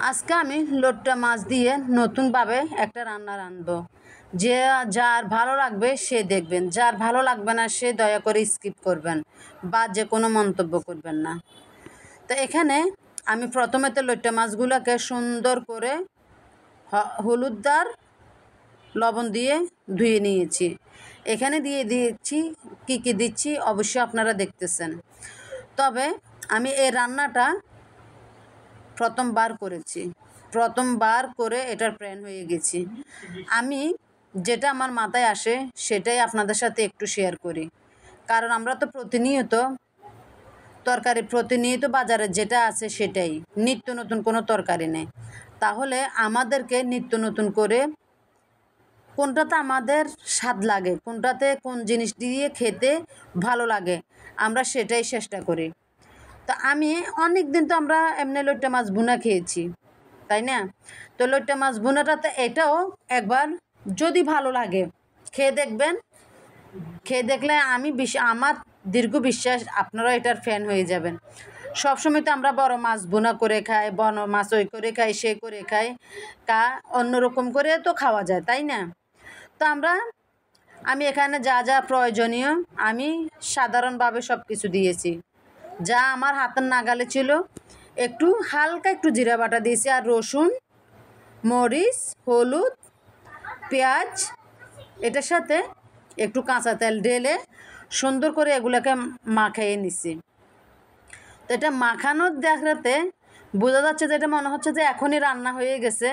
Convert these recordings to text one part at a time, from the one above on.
আজকে আমি লোট্টা মাছ দিয়ে নতুনভাবে একটা রান্না রাঁধবো। যে যার ভালো লাগবে সে দেখবেন, যার ভালো লাগবে না সে দয়া করে স্কিপ করবেন বা যে কোনো মন্তব্য করবেন না। তো এখানে আমি প্রথমে তো লোট্টা মাছগুলোকে সুন্দর করে হলুদ আর লবণ দিয়ে ধুয়ে নিয়েছি। এখানে দিয়ে দিয়েছি কি কি দিচ্ছি অবশ্যই আপনারা দেখতেছেন। তবে আমি এই রান্নাটা প্রথমবার করেছি, প্রথমবার করে এটার প্ল্যান হয়ে গেছি। আমি যেটা আমার মাথায় আসে সেটাই আপনাদের সাথে একটু শেয়ার করি, কারণ আমরা তো প্রতিনিয়ত তরকারি প্রতিনিয়ত বাজারে যেটা আছে সেটাই, নিত্য নতুন কোনো তরকারি নেই। তাহলে আমাদেরকে নিত্য নতুন করে কোনটাতে আমাদের স্বাদ লাগে, কোনটাতে কোন জিনিস দিয়ে খেতে ভালো লাগে আমরা সেটাই চেষ্টা করি। তো আমি অনেক দিন তো আমরা এমনি লইট্টা মাছ ভুনা খেয়েছি, তাই না? তো লইট্টা মাছ ভুনাটাতে এটাও একবার যদি ভালো লাগে খেয়ে দেখবেন। খেয়ে দেখলে আমার দীর্ঘ বিশ্বাস আপনারা এটার ফ্যান হয়ে যাবেন। সবসময় তো আমরা বড় মাছ ভুনা করে খাই, বড় মাছ ওই করে খাই, সে করে খাই, অন্যরকম করে তো খাওয়া যায়, তাই না? তো আমি এখানে যা যা প্রয়োজনীয় আমি সাধারণভাবে সব কিছু দিয়েছি, যা আমার হাতের নাগালে ছিল। একটু হালকা একটু জিরা বাটা দিয়েছি, আর রসুন, মরিচ, হলুদ, পেঁয়াজ, এটার সাথে একটু কাঁচা তেল ঢেলে সুন্দর করে এগুলোকে মাখিয়ে নিছি। তো এটা মাখানোর দেখাতে বোঝা যাচ্ছে যে এটা মনে হচ্ছে যে এখনই রান্না হয়ে গেছে,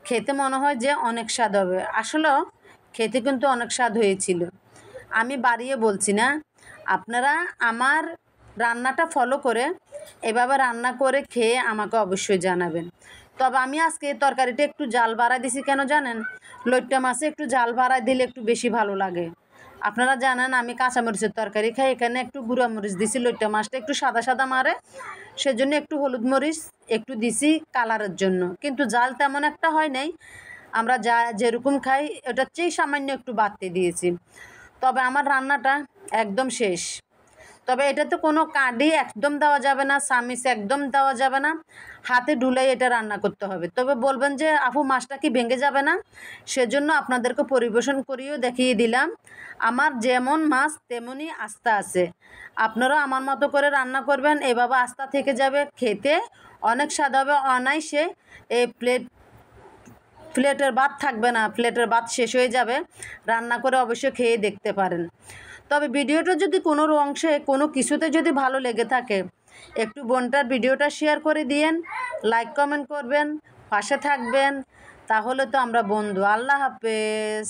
খেতে মনে হয় যে অনেক স্বাদ হবে। আসলেও খেতে কিন্তু অনেক স্বাদ হয়েছিল। আমি বাড়িয়ে বলছি না, আপনারা আমার রান্নাটা ফলো করে এভাবে রান্না করে খেয়ে আমাকে অবশ্যই জানাবেন। তবে আমি আজকে তরকারিটা একটু জাল বাড়াই দিছি, কেন জানেন? লইট্টা মাছে একটু জাল বাড়াই দিলে একটু বেশি ভালো লাগে। আপনারা জানেন আমি কাঁচামরিচের তরকারি খাই, এখানে একটু গুঁড়া মরিচ দিছি, লইট্টা মাছটা একটু সাদা সাদা মারে, সেজন্য একটু হলুদ মরিচ একটু দিছি কালারের জন্য, কিন্তু জাল তেমন একটা হয় নাই। আমরা যেরকম খাই এটার চেয়ে সামান্য একটু বাড়তে দিয়েছি। তবে আমার রান্নাটা একদম শেষ। তবে এটাতে কোনো কাঠি একদম দেওয়া যাবে না, চামিচ একদম দেওয়া যাবে না, হাতে ডুলাই এটা রান্না করতে হবে। তবে বলবেন যে আপু মাছটা কি ভেঙে যাবে না? সেজন্য আপনাদেরকে পরিবেশন করিয়েও দেখিয়ে দিলাম। আমার যেমন মাছ তেমনই আস্থা আছে, আপনারাও আমার মতো করে রান্না করবেন, এভাবে আস্থা থেকে যাবে, খেতে অনেক স্বাদ হবে। অনায়াসে এই প্লেটের ভাত থাকবে না, প্লেটের ভাত শেষ হয়ে যাবে। রান্না করে অবশ্যই খেয়ে দেখতে পারেন। তবে ভিডিওটা যদি কোনো অংশে কোনো কিছুতে যদি ভালো লেগে থাকে একটু বোনটার ভিডিওটা শেয়ার করে দিয়েন, লাইক কমেন্ট করবেন, পাশে থাকবেন, তাহলে তো আমরা বন্ধু। আল্লাহ হাফেজ।